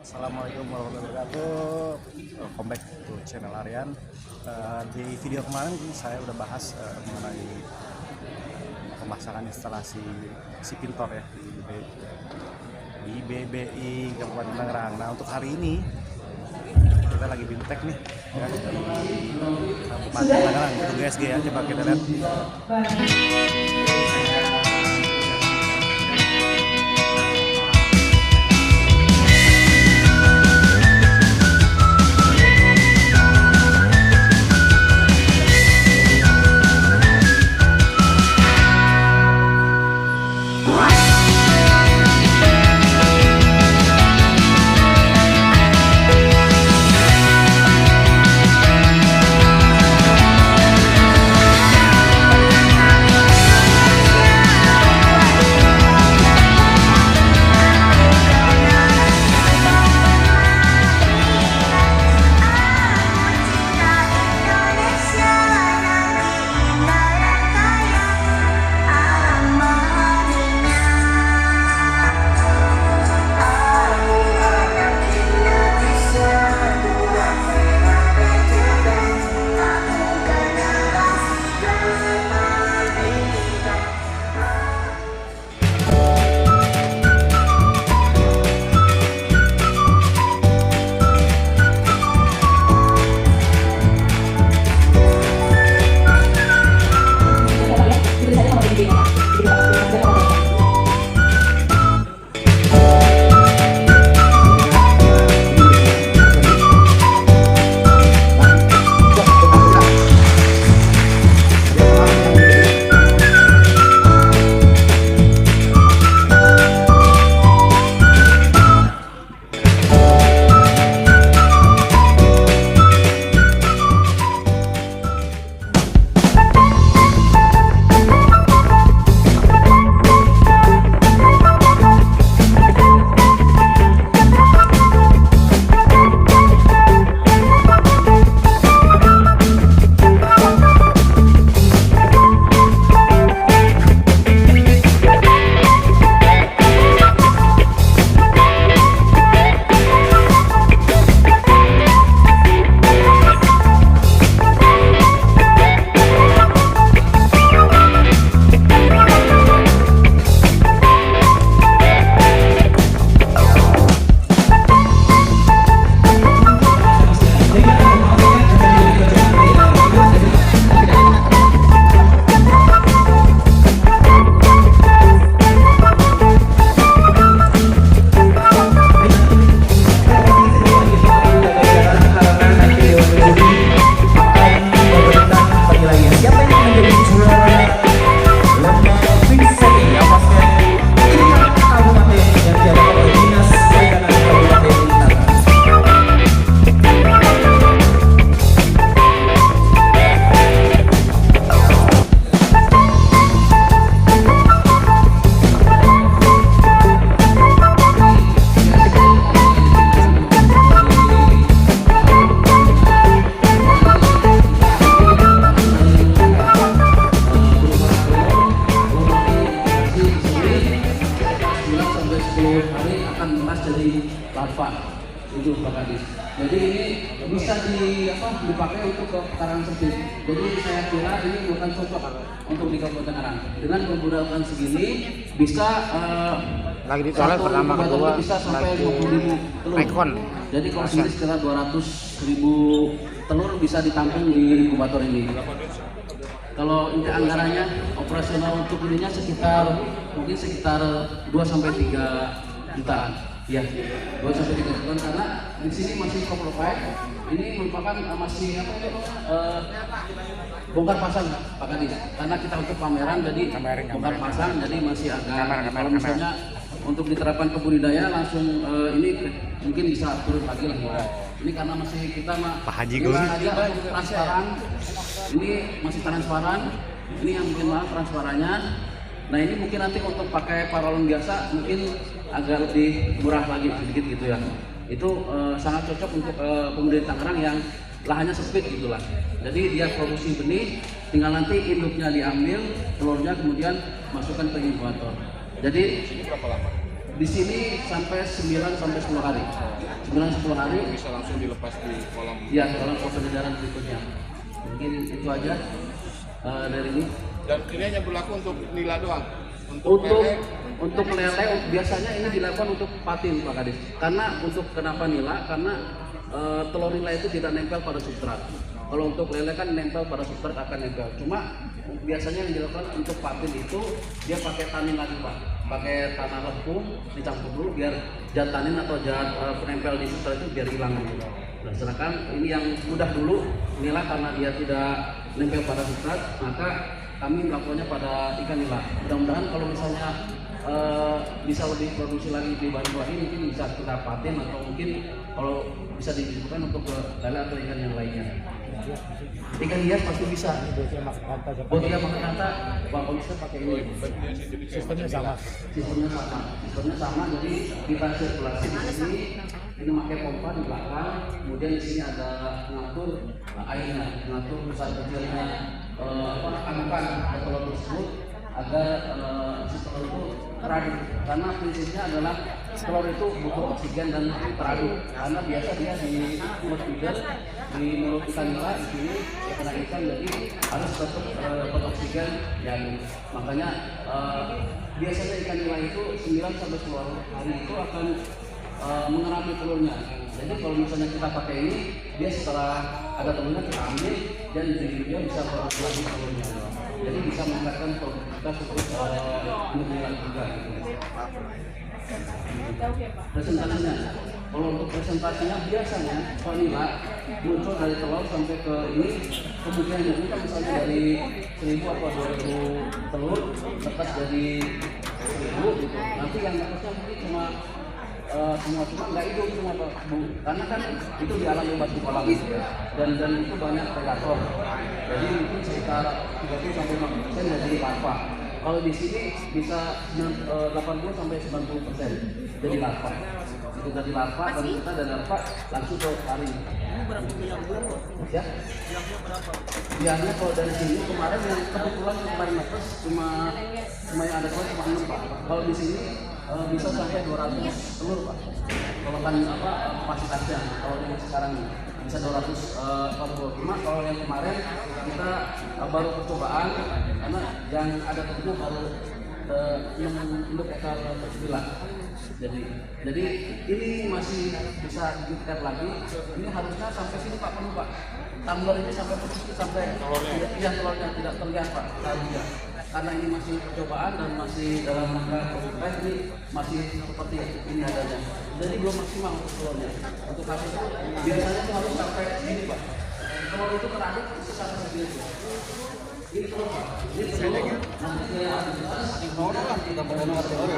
Assalamualaikum warahmatullahi wabarakatuh. Welcome back to channel Aryan. Di video kemarin saya udah bahas mengenai pemasangan instalasi si pintor ya di BBI Kabupaten Tangerang. Nah, untuk hari ini kita lagi bintek nih ya, di Kabupaten Tangerang, itu GSG ya. Coba kita lihat. Itu Pak Kadis. Jadi ini bisa dipakai untuk ke pekarangan sempit. Jadi saya kira ini bukan cocok untuk di Kabupaten Tangerang. Dengan menggunakan segini bisa Lagi di toilet pertama kedua bisa sampai 20.000 telur. Jadi kalau sendiri sekitar 200.000 telur bisa ditampung di inkubator ini. Kalau ini anggarannya operasional untuk ininya mungkin sekitar 2 sampai 3 jutaan. Ya, 2 sampai 3 jutaan karena di sini masih koplo-pek. Ini merupakan masih bongkar pasang Pak Kadis. Karena kita untuk pameran jadi bongkar pasang jadi masih agak kalau misalnya untuk diterapkan ke budidaya langsung ini mungkin bisa turun lagi lah ya. Ini karena masih kita Pak Haji Gun transparan. Ini masih transparan. Ini yang mungkin mahal transparannya. Nah ini mungkin nanti untuk pakai paralon biasa mungkin agak lebih murah lagi sedikit gitu ya. Itu sangat cocok untuk pemuda Tangerang yang lahannya sempit gitulah. Jadi dia produksi benih, tinggal nanti induknya diambil, telurnya kemudian masukkan ke inkubator. Jadi berapa lama? di sini sampai 9 sampai 10 hari. 9-10 hari Bisa langsung dilepas di kolam. ya dalam peredaran berikutnya. Mungkin itu aja dari ini. Dan ini hanya berlaku untuk nila doang. Untuk Lele biasanya ini dilakukan untuk patin Pak Kadis. Karena untuk kenapa nila? Karena telur nila itu tidak nempel pada substrat. Kalau untuk lele kan nempel pada substrat akan nempel. Cuma biasanya yang dilakukan untuk patin itu dia pakai tanin lagi Pak. Pakai tanah lempung dicampur dulu biar zat tanin atau zat penempel di substrat itu biar hilang gitu. Nah, sedangkan ini yang mudah dulu nila karena dia tidak nempel pada substrat, maka kami melakukannya pada ikan nila. Mudah-mudahan kalau misalnya bisa lebih produksi lagi di baru lagi, mungkin bisa kita patin atau mungkin kalau bisa dibutuhkan untuk lele atau ikan yang lainnya. Ikan hias pasti bisa. Buat dia makan kanta, kalau bisa pakai ini. Sistemnya sama. Sistemnya sama. Jadi kita sirkulasi di sini. Ini pakai pompa di belakang. Kemudian di sini ada pengatur airnya, pengatur besar kecilnya anukan telur tersebut agar si telur itu teradu. Karena prinsipnya adalah telur itu butuh oksigen dan teradu. Karena biasa dia di mulut udel, di mulut ikan nila di sini ya kena ikan, jadi harus tetap dapat oksigen. Dan makanya biasanya ikan nila itu 9 sampai 10 hari itu akan mengerami telurnya. Jadi kalau misalnya kita pakai ini, dia setelah ada telurnya kita ambil dan dia bisa produksi lagi telurnya. Jadi bisa meningkatkan produktivitas untuk pengukuran juga. Presentasinya, kalau untuk presentasinya biasanya vanila muncul dari telur sampai ke ini, kemudian ini kan misalnya dari 1000 atau 2000 telur lepas jadi 1000 gitu. Nanti yang atasnya mungkin cuma nggak hidup semua Bu, karena kan itu di alam bebas di kolam gitu ya, dan itu banyak predator, jadi mungkin sekitar 30 sampai 50% jadi larva. Kalau di sini bisa 80 sampai 90% jadi larva. Itu dari larva dan kita dari larva langsung ke taring. Ya? Biasanya kalau dari sini kemarin yang kebetulan kemarin netes cuma yang ada cuma 6 Pak. Kalau di sini bisa sampai 200 telur Pak. Kalau kan kapasitasnya kalau ini sekarang bisa 240. Cuma kalau yang kemarin kita baru percobaan karena yang ada telurnya baru 6 induk ekor sembilan. Jadi ini masih bisa ditingkatkan lagi. Ini harusnya sampai sini Pak penuh Pak. Tumbler ini sampai putus sampai telurnya tidak terlihat Pak. Harusnya. Karena ini masih percobaan dan masih dalam rangka prototipe, ini masih seperti ini adanya. Jadi belum maksimal untuk telurnya. Untuk kasus itu biasanya itu harus sampai sini Pak. Telur itu teraduk sampai segini. Ini telur Pak. Ini telur. Nanti ada kita benar telur.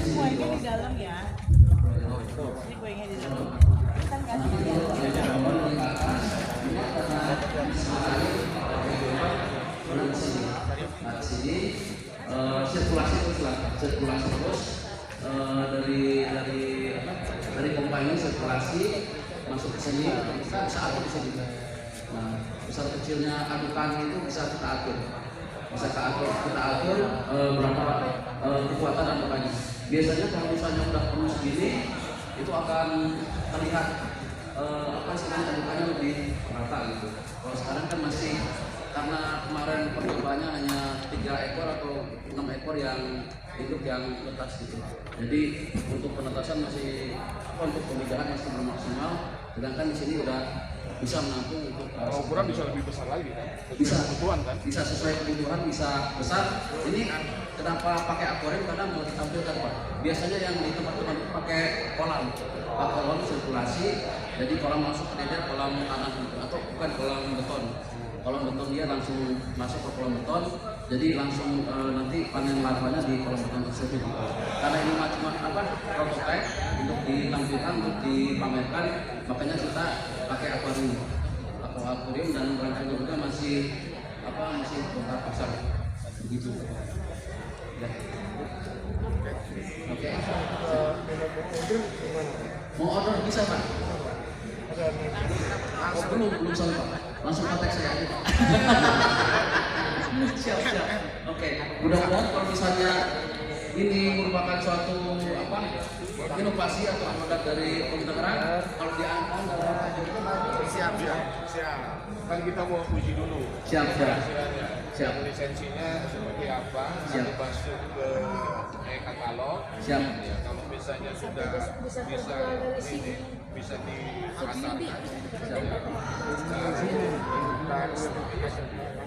Kuenya di dalam ya. Ini kuenya di dalam. Kan nggak Nah, di sini sirkulasi terus dari pompa ini sirkulasi masuk ke sini, kita bisa atur di sini. Nah, besar kecilnya adukan itu bisa kita atur. Kita atur berapa kekuatan adukannya. Biasanya kalau misalnya udah penuh segini, itu akan terlihat sekarang adukannya lebih rata gitu. Kalau sekarang kan masih karena kemarin percobaannya hanya 3 ekor atau 6 ekor yang hidup yang netas gitu. Jadi untuk penetasan masih untuk pemijahan masih belum maksimal. Sedangkan di sini udah bisa menampung untuk ukuran bisa lebih besar lagi kan? Bisa kebutuhan kan? Bisa sesuai kebutuhan, bisa besar. Ini kenapa pakai akuarium karena mau ditampilkan Pak. Biasanya yang di tempat-tempat itu pakai kolam sirkulasi. Jadi kolam langsung terdedah kolam tanah gitu, atau bukan kolam beton. Kolam beton dia langsung masuk ke kolam beton, jadi langsung nanti panen larvanya di kolam beton tersebut. Karena ini cuma prototipe untuk ditampilkan, untuk dipamerkan, makanya kita pakai akuarium dan rancangan juga masih bongkar pasar begitu. Ya. Oke. Mau order bisa Pak? Belum sampai Pak. Langsung kontak saya aja Pak. Siap. Oke. Mudah-mudahan kalau misalnya ini merupakan suatu inovasi atau produk dari Tangerang. Kalau diangkat Siap. Kan kita mau uji dulu. siap. Lisensinya seperti apa, Siap. nanti masuk ke katalog. Siap. Ya, kalau misalnya sudah bisa dipasarkan.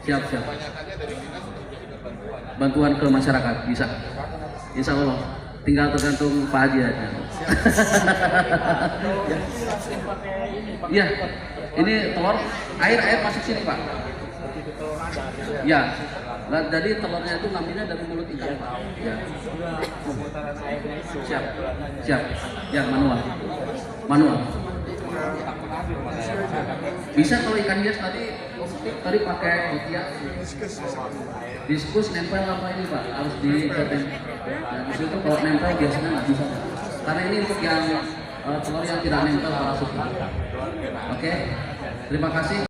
Siap. Kebanyakannya dari dinas untuk memberikan bantuan. Bantuan ke masyarakat bisa. Insya Allah. Tinggal tergantung Pak Haji aja. Iya. Ini telur, air masuk sini Pak. Ya. Nah, jadi telurnya itu ngambilnya dari mulut ikan Pak. Ya. Siap. Ya, manual. Bisa kalau ikan hias tadi pakai kopiah. Diskus nempel apa ini Pak? Harus di nah, di situ kalau nempel biasanya nggak bisa. Karena ini untuk yang telur yang tidak nempel parasut. Oke. Terima kasih.